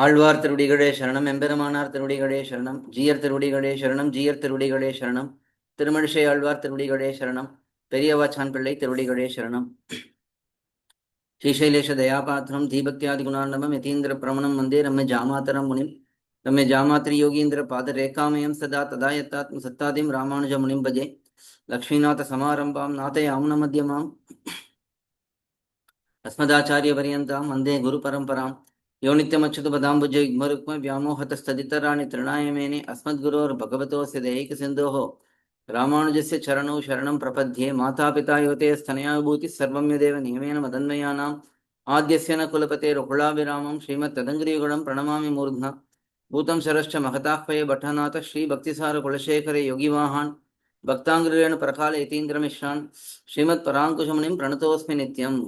ஆழ்வார் திருவடிகளே சரணம், எம்பெருமானார் திருவடிகளே சரணம், ஜீயர் திருவடிகளே சரணம், ஜீயர் திருவடிகளே சரணம், திருமழிசை ஆழ்வார் திருவடிகளே சரணம், பெரியவாச்சான் பிள்ளை திருவடிகளே சரணம். ஸ்ரீசைலேஷ தயாபாத்திரம் தீபக்தியாதி குணார்ணவம் யதீந்திர பிரமணம் வந்தே ரம்ய ஜாமாதரம் முனிம் ரம்ய ஜாமாத்திரி யோகீந்திர பாத ரேகாமயம் சதா ததா யத்தாத்ம சத்தாதிம் ராமானுஜ முனிம் பஜே லக்ஷ்மீநாத சமாரம்பாம் நாதயாமுன மத்தியமாம் अस्मदाचार्य पर्यन्तां वन्दे गुरुपरम्परां यो नित्यमच्युतपदाम्बुजै युग्मरुक्म व्यामोहतस्तदितराणि तृणायमेने अस्मद्गुरोर्भगवतोऽस्य दैहिकसिन्धोः रामानुजस्य चरणौ शरणं प्रपद्ये मातापिता योते स्तनयाभूतिः सर्वं यदेव नियमेन मदन्मयानाम् आद्यस्य न कुलपतेरुकुलाभिरामं श्रीमत्तदङ्ग्रियुगलं प्रणमामि मूर्ध्ना भूतं शरश्च महताह्वये भट्टनाथ श्रीभक्तिसारकुलशेखरे योगिवाहान् भक्ताङ्ग्रिरेण प्रकाल यतीन्द्रमिश्रान् श्रीमत्पराङ्कुशमुनिं प्रणतोऽस्मि नित्यम्.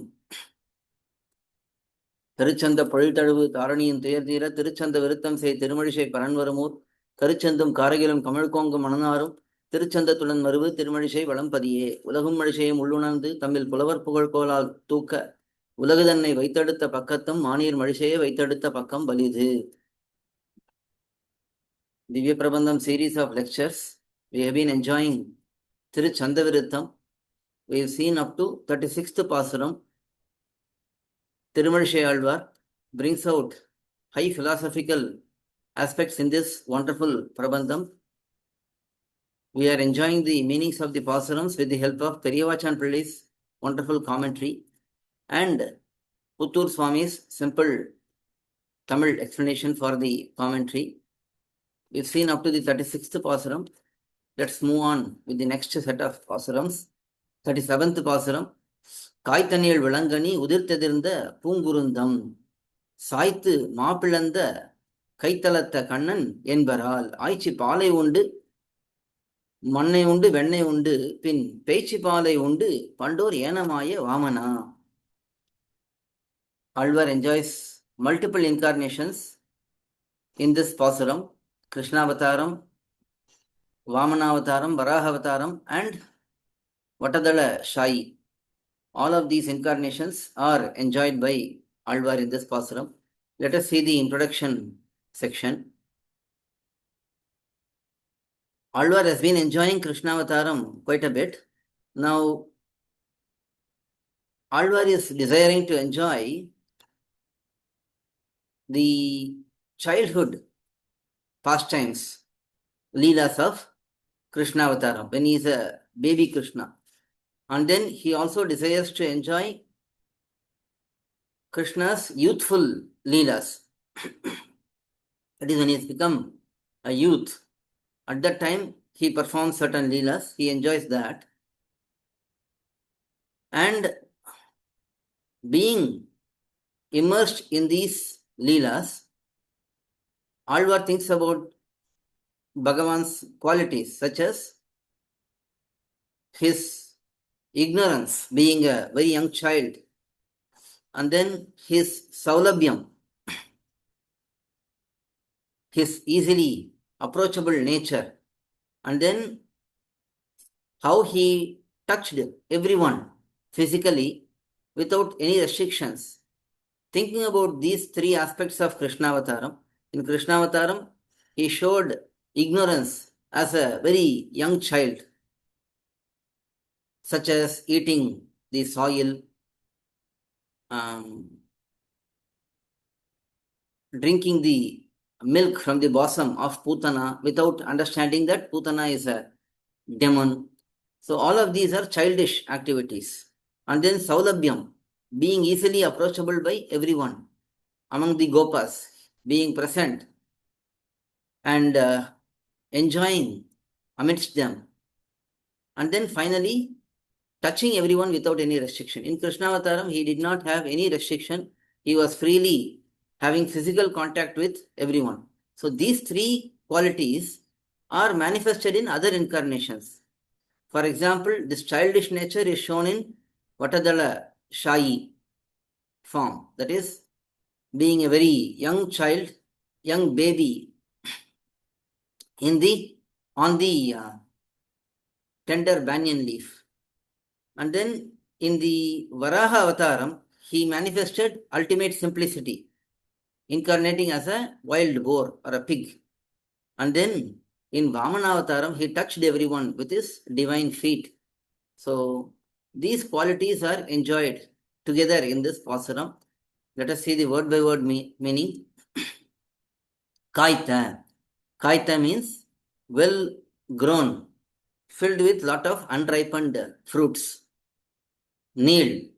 திருச்சந்த பொழில்தழுவு தாரணியின் துயர்தீர திருச்சந்த விருத்தம் செய் திருமழிசை பரன்வருமூர் கருச்சந்தும் காரகிலும் கமழ்கோங்கும் மணனாரும் திருச்சந்தத்துடன் மருவு திருமழிசை வளம்பதியே உலகும் மழிசையும் உள்ளுணர்ந்து தம்மில் புலவர் புகழ்கோலால் தூக்க உலகு தன்னை வைத்தெடுத்த பக்கத்தும் மானீர் மழிசையை வைத்தெடுத்த பக்கம் வலிது. திவ்யபிரபந்தம் series of lectures. We have been enjoying thiruchchandha viruththam. We have seen up to 36th pasuram. Tirumalizhai Alvar brings out high philosophical aspects in this wonderful prabandham. We are enjoying the meanings of the pAsurams with the help of Periyavachan Pillai's wonderful commentary and Puttur swAmy's simple Tamil explanation for the commentary. We've seen up to the 36th pasuram. Let's move on with the next set of pAsurams. 37th pasuram. காய்த்தனியல் விளங்கனி உதிர்த்தெதிர்ந்த பூங்குருந்தம் சாய்த்து மாப்பிளந்த கைத்தளத்த கண்ணன் என்பரால் ஆய்ச்சி பாலை உண்டு மண்ணை உண்டு வெண்ணெய் உண்டு பின் பேச்சு பாலை உண்டு பண்டோர் ஏனமாய Vamana. Alvar enjoys multiple incarnations in this pasuram: Krishnavataram, Vamanavataram, Varahavataram and Vatadala Shayi. All of these incarnations are enjoyed by Alvar in this pasuram. Let us see the introduction section. Alvar has been enjoying Krishnavataram quite a bit. Now, Alvar is desiring to enjoy the childhood pastimes, leelas of Krishnavataram, when he is a baby Krishna. And then he also desires to enjoy Krishna's youthful leelas. That is when he has become a youth. At that time, he performs certain leelas. He enjoys that. And being immersed in these leelas, Alvar thinks about Bhagavan's qualities, such as his ignorance, being a very young child, and then his saulabhyam, his easily approachable nature, and then how he touched everyone physically without any restrictions. Thinking about these three aspects of Krishnavataram, in Krishnavataram he showed ignorance as a very young child, such as eating the soil, drinking the milk from the bosom of Putana without understanding that Putana is a demon. So all of these are childish activities. And then Saulabhyam, being easily approachable by everyone among the Gopas, being present and enjoying amidst them. And then finally, touching everyone without any restriction. In Krishnavataram, he did not have any restriction. He was freely having physical contact with everyone. So these three qualities are manifested in other incarnations. For example, this childish nature is shown in Vatadala Shayi form. That is, being a very young child, young baby on the tender banyan leaf. And then in the Varaha Avataram, he manifested ultimate simplicity. incarnating as a wild boar or a pig. And then in Vamanavataram, he touched everyone with his divine feet. So these qualities are enjoyed together in this pasuram. Let us see the word by word meaning. Kaita. Kaita means well grown, filled with lot of unripened fruits. Neel,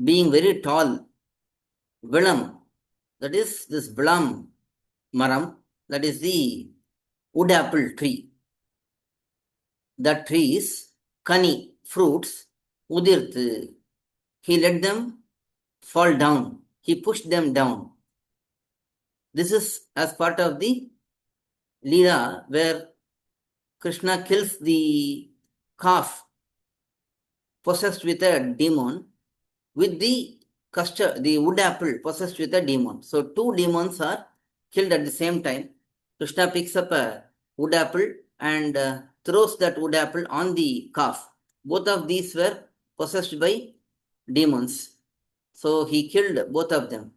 being very tall. Vilam, that is this Vilam maram, that is the wood apple tree. That tree is kani, fruits, udirth. He let them fall down. He pushed them down. This is as part of the Leela where Krishna kills the calf possessed with a demon with the custard, the wood apple possessed with a demon. So two demons are killed at the same time. Krishna picks up a wood apple and throws that wood apple on the calf. Both of these were possessed by demons. So he killed both of them.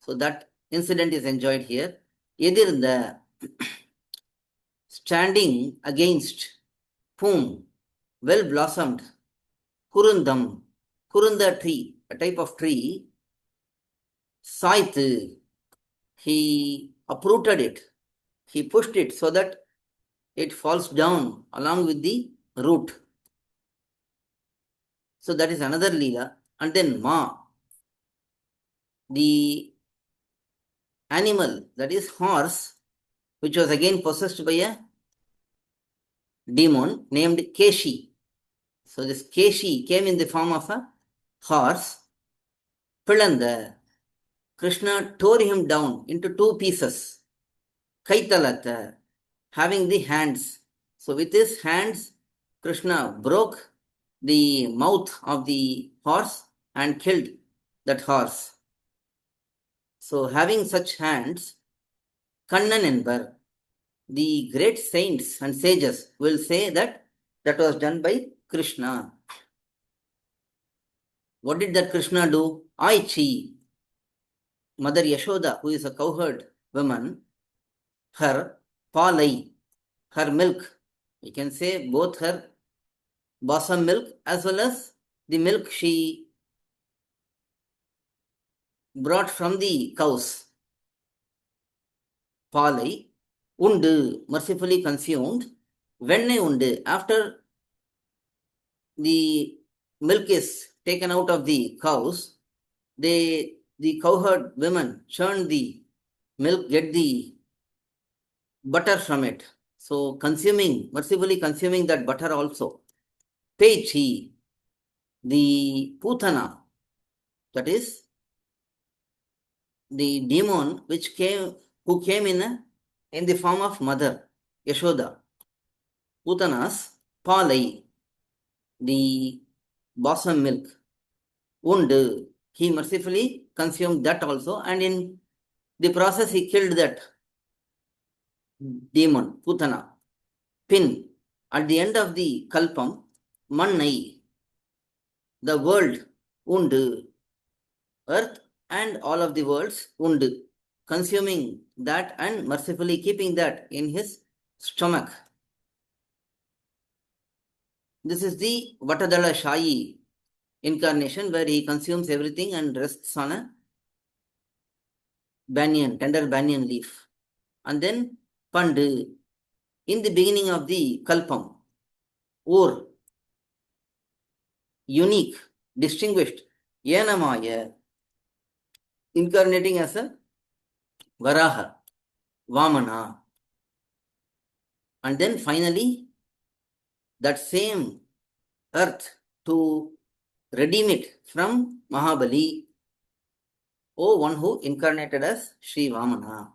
So that incident is enjoyed here. Edirnda, standing against whom? Well blossomed. Kurundam, Kurunda tree, a type of tree. Sait, he uprooted it. He pushed it so that it falls down along with the root. So that is another Leela. And then Ma, the animal, that is horse, which was again possessed by a demon named Keshi. So this Keshi came in the form of a horse. Pilanda, Krishna tore him down into two pieces. Kaitalata, having the hands. So with his hands, Krishna broke the mouth of the horse and killed that horse. So having such hands, Kannan Enbar, the great saints and sages will say that that was done by Krishna. What did that Krishna do? Aichi, Mother Yashoda, who is a cowherd woman, her palai, her milk, we can say both her bosom milk as well as the milk she brought from the cows. Palai, undu, mercifully consumed. Venne undu, after the milk is taken out of the cows, the cowherd women churn the milk, get the butter from it. So mercifully consuming that butter also. Pechi, the Putana, that is the demon who came in the form of mother, Yashoda. Putanas, Palai, the bosom milk. Undu, he mercifully consumed that also, and in the process he killed that demon, Putana. Pin, at the end of the Kalpam, Mannai, the world, Undu, earth and all of the worlds, Undu, consuming that and mercifully keeping that in his stomach. This is the Vatadala Shayi incarnation where he consumes everything and rests on a tender banyan leaf. And then Pandu, in the beginning of the Kalpam, or unique, distinguished, Yanamaya, incarnating as a Varaha, Vamana. And then finally, that same earth to redeem it from Mahabali, one who incarnated as Sri Vamana.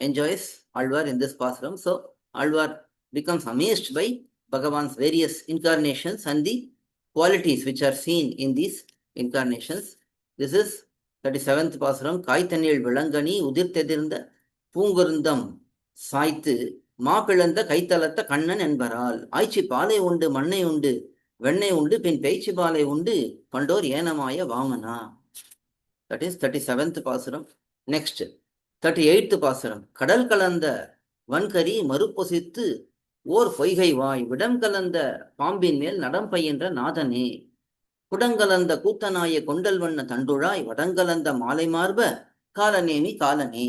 Enjoys Alvar in this pasuram. So Alvar becomes amazed by Bhagavan's various incarnations and the qualities which are seen in these incarnations. This is 37th pasuram. Kaithanil Vilangani Udirthadirnda Pungurundam Saitu Maapilanda Kaitalatta Kannan Enbaral Aichi Pale Undu Manne Undu Venne Undu Pin Peichi Pale Undu Pandor Yenamaya Vamana. That is 37th pasuram. Next, 38th பாசுரம். கடல் கலந்த வன்கரி மறுப்பொசித்து ஓர் பொய்கை வாய் விடம் கலந்த பாம்பின் மேல் நடம் பயின்ற நாதனே குடங்கலந்த கூத்தனாய கொண்டல் வண்ண தண்டுழாய் வடங்கலந்த மாலை மார்ப Kalanemi காலனே.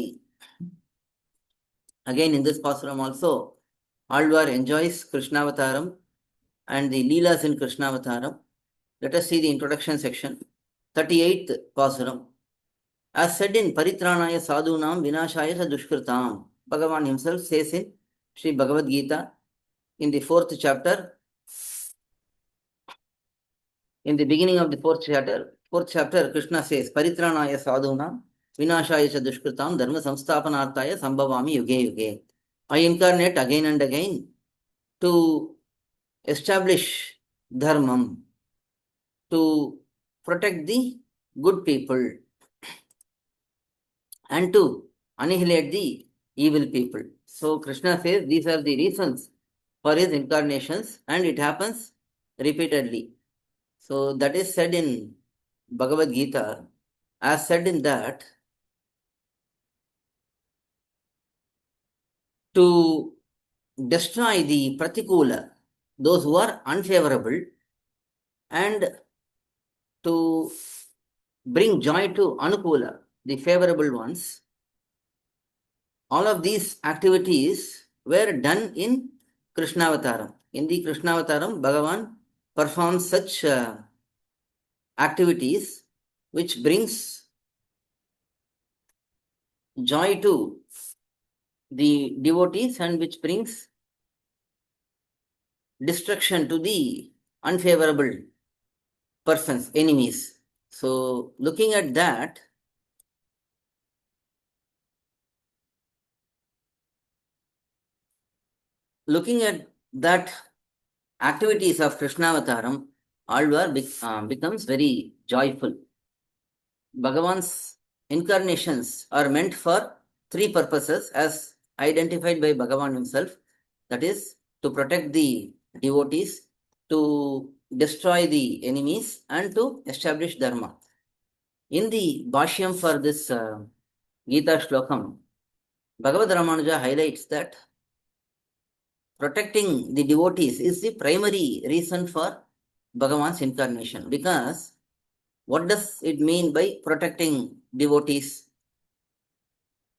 Again in this pasuram also, Alvar enjoys Krishnavataram and the Leelas in Krishnavataram. Let us see the introduction section. 38th pasuram. As said in Paritranaya Sadhunam Vinashaya Dushkritam, Bhagavan himself says in Sri Bhagavad Gita in the 4th chapter, in the beginning of the 4th chapter, Krishna says, Paritranaya Sadhunam Vinashaya Dushkritam Dharma Samsthapanarthaya Sambhavami Yuge Yuge. I incarnate again and again to establish dharmam, to protect the good people, and to annihilate the evil people. So Krishna says these are the reasons for his incarnations, and it happens repeatedly. So that is said in Bhagavad Gita. As said in that, to destroy the pratikula, those who are unfavorable, and to bring joy to anukula, the favorable ones. All of these activities were done in Krishnavataram. In the Krishnavataram, Bhagavan performs such activities which brings joy to the devotees and which brings destruction to the unfavorable persons, enemies. So looking at that, activities of Krishnavataram, Alvar becomes very joyful. Bhagavan's incarnations are meant for three purposes as identified by Bhagavan himself. That is, to protect the devotees, to destroy the enemies, and to establish dharma. In the Bhashyam for this Gita Shlokam, Bhagavad Ramanuja highlights that protecting the devotees is the primary reason for Bhagavan's incarnation. Because what does it mean by protecting devotees?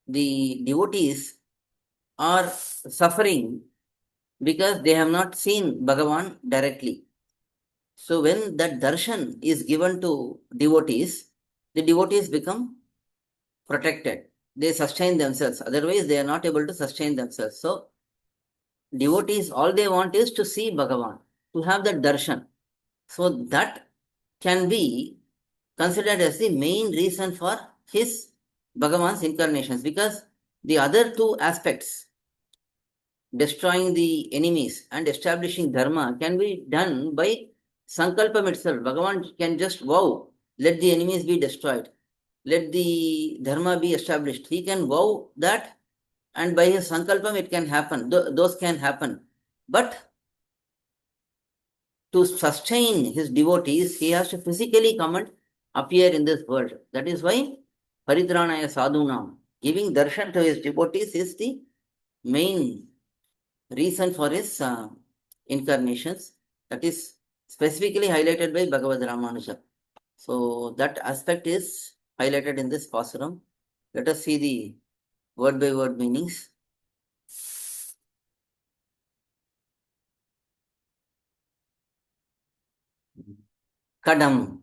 The devotees are suffering because they have not seen Bhagavan directly. So when that darshan is given to devotees, the devotees become protected. They sustain themselves. Otherwise, they are not able to sustain themselves. So devotees, all they want is to see Bhagavan, to have that darshan. So that can be considered as the main reason for his Bhagavan's incarnations, because the other two aspects, destroying the enemies and establishing dharma, can be done by sankalpam itself. Bhagavan can just vow, let the enemies be destroyed, let the dharma be established. He can vow that, and by his sankalpam it can happen. Those can happen. But to sustain his devotees, he has to physically come and appear in this world. That is why Paritranaya Sadhunam, giving darshan to his devotees, is the main reason for his incarnations. That is specifically highlighted by Bhagavad Ramanuja. So that aspect is highlighted in this pasuram. Let us see the word by word meanings. Kadam.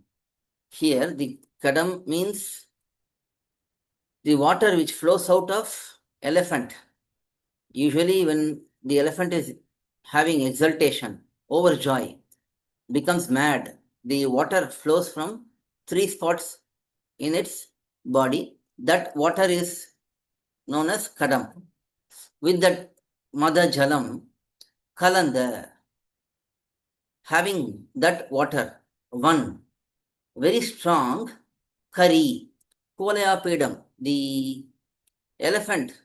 Here the kadam means the water which flows out of elephant. Usually when the elephant is having exultation, overjoy, becomes mad, the water flows from three spots in its body. That water is known as kadam. With that mada jalam, kalanda, having that water, one very strong kari, kolayapedam, the elephant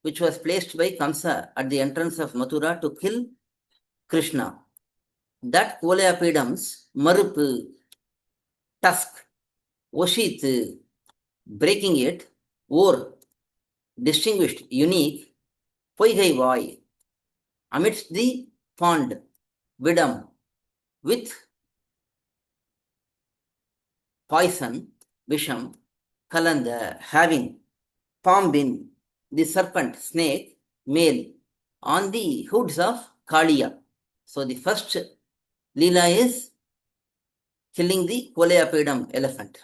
which was placed by Kamsa at the entrance of Mathura to kill Krishna. That kolayapedam's marupu, tusk, oshit, breaking it, or distinguished, unique, Poigai Vai, amidst the pond, Vidam, with poison, Visham, Kalanda, having Pambin, the serpent, snake, male, on the hoods of Kaliya. So the first Leela is killing the Kolayapedam elephant.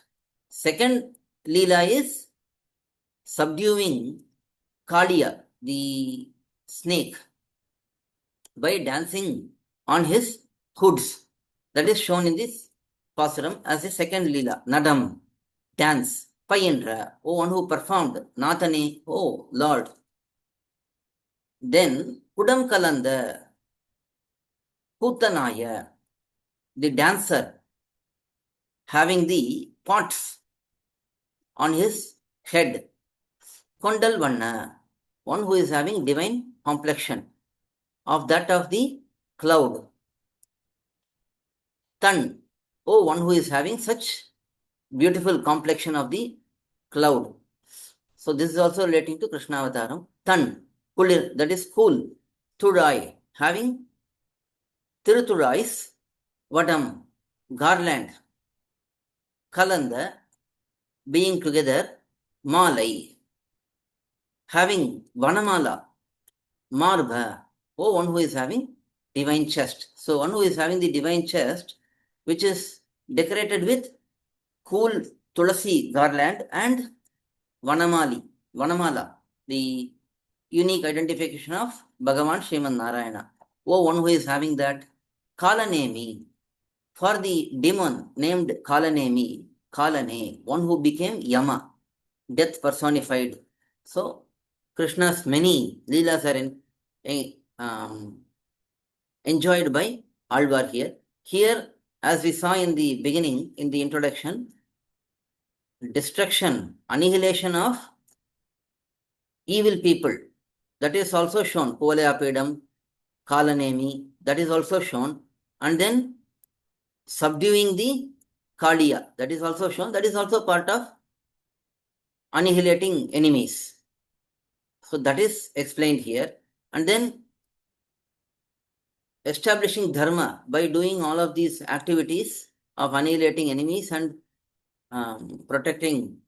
Second Leela is subduing Kaliya, the snake, by dancing on his hoods. That is shown in this Pasuram as a second Leela, Nadam, dance. Payendra, O one who performed, Nathane, O Lord. Then Kudam Kalanda, Kutanaya, the dancer, having the pots on his head. Kondalvanna, one who is having divine complexion of that of the cloud. Tan, oh, one who is having such beautiful complexion of the cloud. So this is also relating to Krishna Avataram. Tan, Kulir, that is cool. Tudai, having Tiruthurais, Vadam, garland. Kalanda, being together. Malai, having Vanamala. Marbha, oh, one who is having divine chest. So one who is having the divine chest, which is decorated with cool Tulasi garland and Vanamala, the unique identification of Bhagavan Sriman Narayana. Oh, one who is having that. Kalanemi, for the demon named Kalanemi, Kalane, one who became Yama, death personified. So Krishna's many Leelas are enjoyed by Alvar here. Here, as we saw in the beginning, in the introduction, destruction, annihilation of evil people, that is also shown. Kolayapedam, Kalanemi, that is also shown. And then subduing the Kaliya, that is also shown. That is also part of annihilating enemies. So that is explained here. And then establishing dharma by doing all of these activities of annihilating enemies and protecting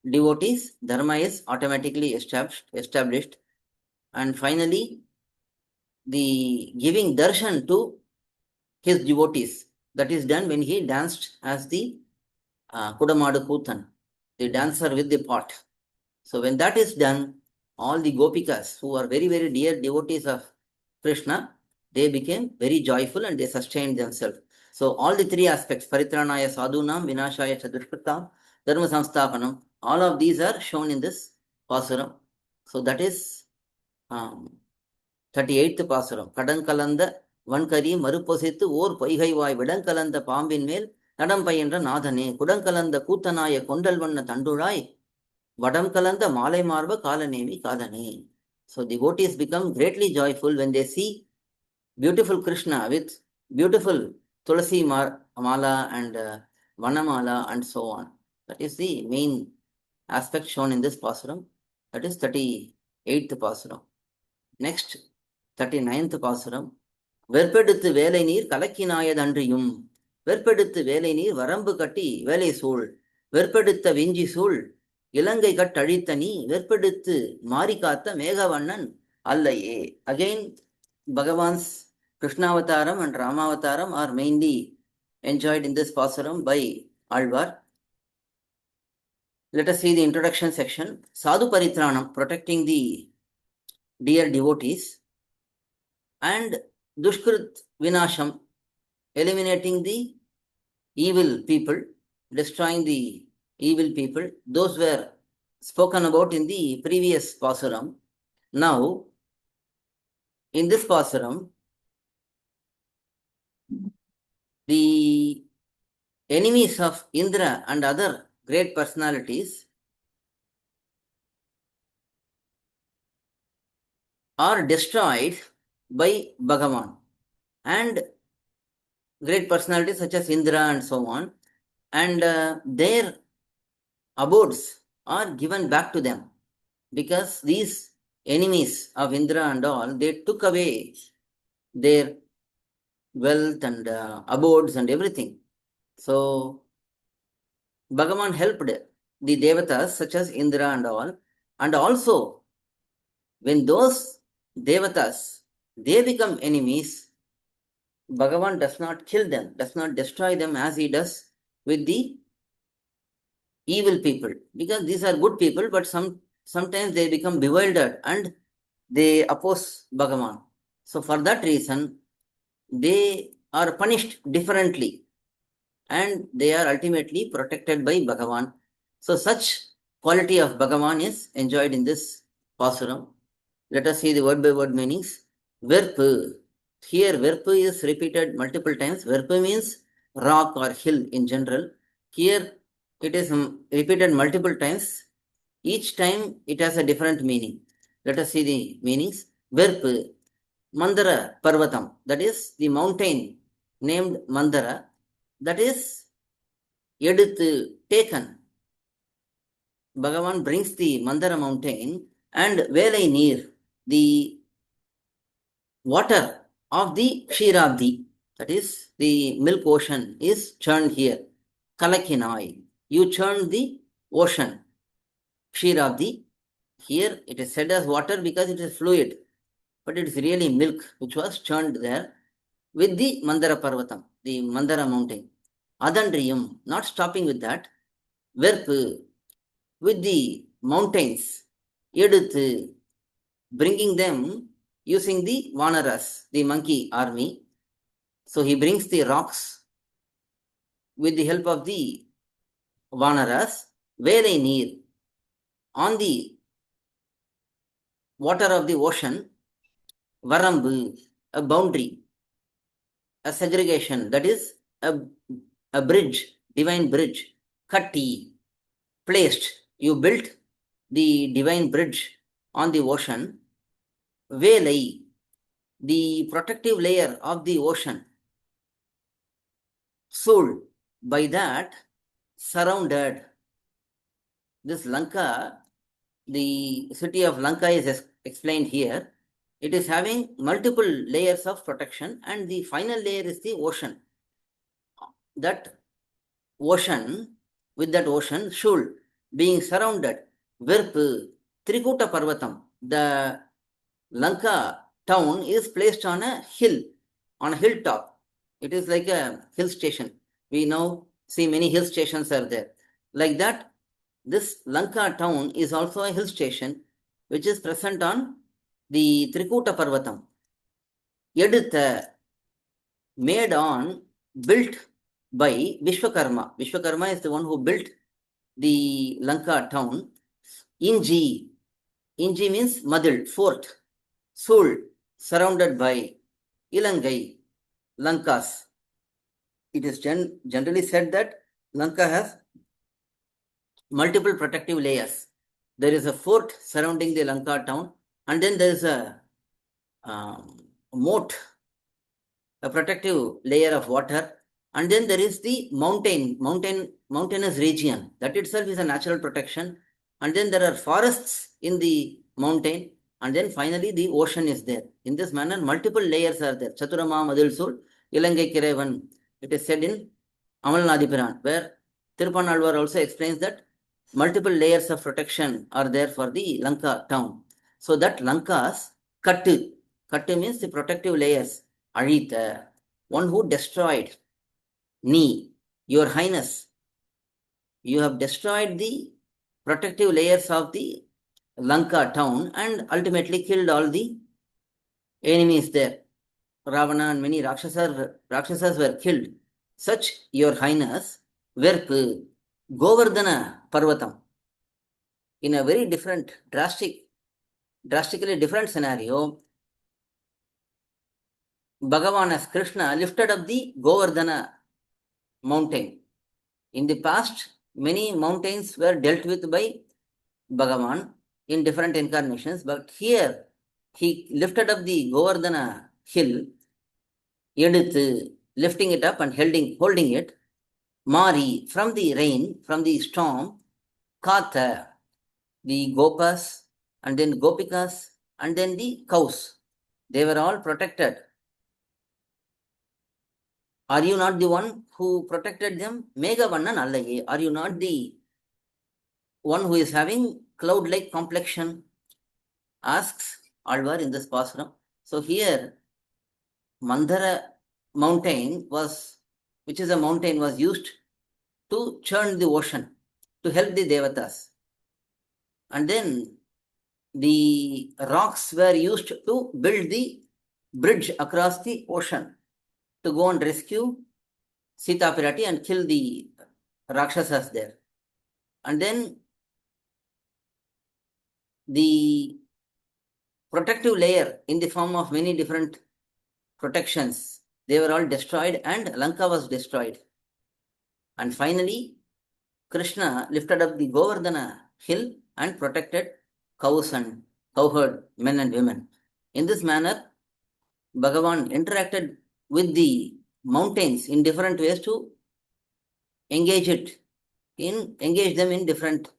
devotees, dharma is automatically established. And finally, the giving darshan to his devotees, that is done when he danced as the Kudamadu Kutan, the dancer with the pot. So when that is done, all the gopikas who are very, very dear devotees of Krishna, they became very joyful and they sustained themselves. So all the three aspects, Paritranaya Sadhunam, Vinashaya Chadushkritam, Dharma Samsthapanam, all of these are shown in this Pasuram. So that is 38th Pasuram. Kadankalanda Vankari Maruposithu Or Poigaivai Vidankalanda Pambin Mel Nadam Payendra Nadhane Kudankalanda Kutanaya Kondalvanna Tandurai Vadam Kalanda Malai Marva Kalanemi Kadane. So devotees become greatly joyful when they see beautiful Krishna with beautiful Tulasi Mala and Vanamala and so on. That is the main aspect shown in this Pasuram. That is 38th Pasuram. Next, 39th Pasuram. வெற்பெடுத்து வேலை நீர் கலக்கினாயதன்றியும் வெற்பெடுத்து வேலை நீர் வரம்பு கட்டி வேலை சூழ் வெற்பெடுத்த வெஞ்சி சூழ் இலங்கை கட்டழித்த நீ வெற்பெடுத்து மாறி காத்த மேகவண்ணன் அல்லையே. Again, Bhagavan's Krishnavataram and Ramavataram are mainly enjoyed in this Pasuram by Alvar. Let us see the introduction section. Sadhu Paritranam, protecting the dear devotees, and Dushkrit Vinasham, eliminating the evil people, destroying the evil people. Those were spoken about in the previous Pasuram. Now, in this Pasuram, the enemies of Indra and other great personalities are destroyed by Bhagavan, and great personalities such as Indra and so on, and their abodes are given back to them. because these enemies of Indra and all, they took away their wealth and abodes and everything. So Bhagavan helped the devatas such as Indra and all, and also when those devatas they become enemies, Bhagavan does not kill them, does not destroy them as he does with the evil people, because these are good people, but sometimes they become bewildered and they oppose Bhagavan. So for that reason, they are punished differently and they are ultimately protected by Bhagavan. So such quality of Bhagavan is enjoyed in this pasuram. Let us see the word by word meanings. Verpu. Here Verpu is repeated multiple times. Verpu means rock or hill in general. Here it is repeated multiple times. Each time it has a different meaning. Let us see the meanings. Verpu. Mandara Parvatam. That is the mountain named Mandara. That is taken. Bhagavan brings the Mandara mountain and Velai Neer, the water of the Kshiradhi, that is the milk ocean, is churned here. Kalakinai, you churn the ocean. Kshiradhi, here it is said as water because it is fluid, but it is really milk which was churned there with the Mandara Parvatam, the Mandara mountain. Adandriyam, not stopping with that, Verpu, with the mountains, Eduthu, bringing them using the Vanaras, the monkey army. So he brings the rocks with the help of the Vanaras, Velai Neer, on the water of the ocean, Varambu, a boundary, a segregation, that is a bridge, divine bridge, Katti, placed, you built the divine bridge on the ocean, Velai, the protective layer of the ocean, Soul, by that surrounded. This Lanka, the city of Lanka is explained here. It is having multiple layers of protection, and the final layer is the ocean. That ocean, with that ocean, Shul, being surrounded, Virpu, Trikuta Parvatam, the Lanka town is placed on a hill, on a hilltop. It is like a hill station. We now see many hill stations are there. Like that, this Lanka town is also a hill station which is present on the Trikuta Parvatam. Edutha, made on, built by Vishwakarma. Vishwakarma is the one who built the Lanka town. Inji, Inji means Madil, fort. Sul, surrounded by Ilangai, Lankas. It is generally said that Lanka has multiple protective layers. There is a fort surrounding the Lanka town, and then there is a moat, a protective layer of water, and then there is the mountainous region. That itself is a natural protection, and then there are forests in the mountain, and then finally the ocean is there. In this manner, multiple layers are there. Chaturama Madil Sul, Ilangai Kirevan. It is said in Amalnadipiran, where Tirupanalvar also explains that multiple layers of protection are there for the Lanka town. So that Lankas, Kattu means the protective layers. Arita, one who destroyed. Ni, your highness, you have destroyed the protective layers of the Lanka town and ultimately killed all the enemies there. Ravana and many Rakshasas were killed. Such your highness, Verpu, Govardhana Parvatam, in a very different, drastically different scenario, Bhagavan as Krishna lifted up the Govardhana mountain. In the past, many mountains were dealt with by Bhagavan in different incarnations, but here he lifted up the Govardhana hill, lifting it up and holding it, Mari, from the rain, from the storm, Katha, the Gopas and then Gopikas, and then the cows. They were all protected. Are you not the one who protected them? Meghavannan allaye. Are you not the one who is having cloud-like complexion? Asks Alvar in this pasuram. So here, Mandara mountain was, which is a mountain, was used to churn the ocean, to help the devatas. And then the rocks were used to build the bridge across the ocean to go and rescue Sita Pirati and kill the Rakshasas there. And then the protective layer in the form of many different protections, they were all destroyed and Lanka was destroyed. And finally, Krishna lifted up the Govardhana hill and protected cows and cowherd men and women. In this manner, Bhagavan interacted with the mountains in different ways to engage them in different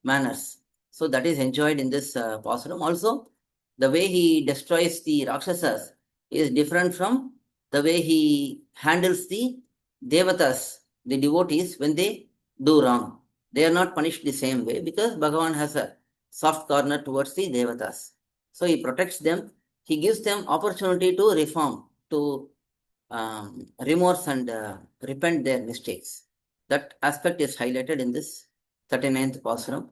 manners. So that is enjoyed in this pasuram. Also, the way he destroys the Rakshasas is different from the way he handles the Devatas, the devotees, when they do wrong. They are not punished the same way because Bhagavan has a soft corner towards the Devatas. So he protects them. He gives them opportunity to reform, to remorse and repent their mistakes. That aspect is highlighted in this 39th pasuram.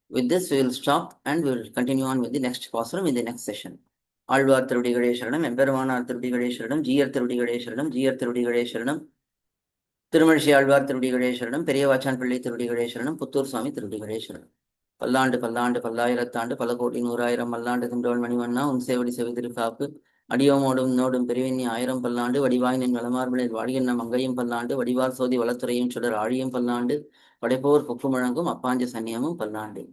With this, we will stop and we will continue on with the next pasuram in the next session. Alvar Thirudikade Sharanam, Emperumanar Thirudikade Sharanam, Jiyar Thirudikade Sharanam, Jiyar Thirudikade Sharanam, Tirumazhi Alvar Thirudikade Sharanam, Periyavachan Pillai Thirudikade Sharanam, Puttur Swami Thirudikade Sharanam. பல்லாண்டு பல்லாண்டு பல்லாயிரத்தாண்டு பல கோடி நூறாயிரம் மல்லாண்டு தின்றோள் மணிவண்ணா உன் சேவடி செவிதிருக்காப்பு அடியோமோடும் நோடும் பெருவினி 1000 பல்லாண்டு வடிவாய் நின் வளமார்பினில் வாடியன்ன மங்கையும் பல்லாண்டு வடிவார் சோதி வளத்துறையும் சுடர் ஆழியும் பல்லாண்டு படைப்போர் பொக்கு முழங்கும் அப்பாஞ்ச சன்னியமும் பல்லாண்டு.